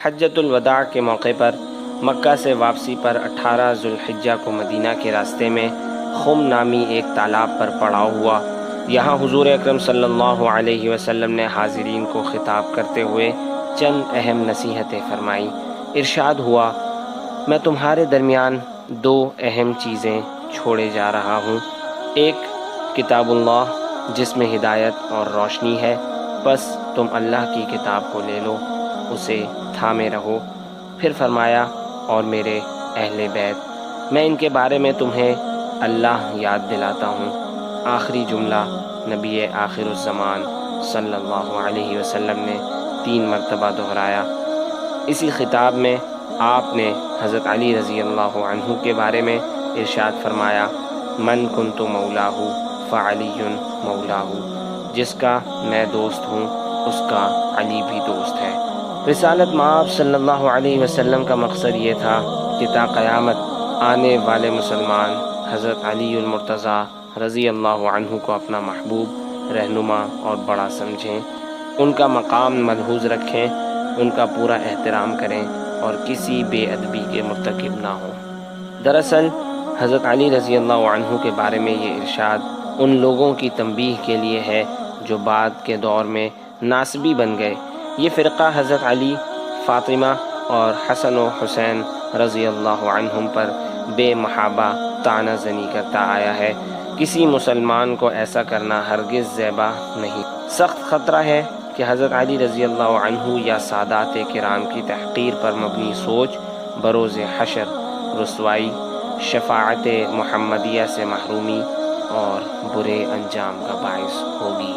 حجۃ الوداع کے موقع پر مکہ سے واپسی پر 18 ذوالحجہ کو مدینہ کے راستے میں خم نامی ایک تالاب پر پڑاؤ ہوا۔ یہاں حضور اکرم صلی اللہ علیہ وسلم نے حاضرین کو خطاب کرتے ہوئے چند اہم نصیحتیں فرمائیں۔ ارشاد ہوا، میں تمہارے درمیان دو اہم چیزیں چھوڑے جا رہا ہوں، ایک کتاب اللہ جس میں ہدایت اور روشنی ہے، بس تم اللہ کی کتاب کو لے لو، اسے تھامے رہو۔ پھر فرمایا، اور میرے اہل بیت، میں ان کے بارے میں تمہیں اللہ یاد دلاتا ہوں۔ آخری جملہ نبی آخر الزمان صلی اللہ علیہ وسلم نے 3 مرتبہ دہرایا۔ اسی خطاب میں آپ نے حضرت علی رضی اللہ عنہ کے بارے میں ارشاد فرمایا، من کنت مولاہ فعلی مولاہ، جس کا میں دوست ہوں اس کا علی بھی دوست ہے۔ رسالت مآب صلی اللہ علیہ وسلم کا مقصد یہ تھا کہ تا قیامت آنے والے مسلمان حضرت علی المرتضیٰ رضی اللہ عنہ کو اپنا محبوب، رہنما اور بڑا سمجھیں، ان کا مقام ملحوظ رکھیں، ان کا پورا احترام کریں اور کسی بے ادبی کے مرتکب نہ ہوں۔ دراصل حضرت علی رضی اللہ عنہ کے بارے میں یہ ارشاد ان لوگوں کی تنبیہ کے لیے ہے جو بعد کے دور میں ناسبی بن گئے۔ یہ فرقہ حضرت علی، فاطمہ اور حسن و حسین رضی اللہ عنہم پر بے محابہ طعنہ زنی کرتا آیا ہے۔ کسی مسلمان کو ایسا کرنا ہرگز زیبا نہیں۔ سخت خطرہ ہے کہ حضرت علی رضی اللہ عنہ یا سادات کرام کی تحقیر پر مبنی سوچ بروز حشر رسوائی، شفاعت محمدیہ سے محرومی اور برے انجام کا باعث ہوگی۔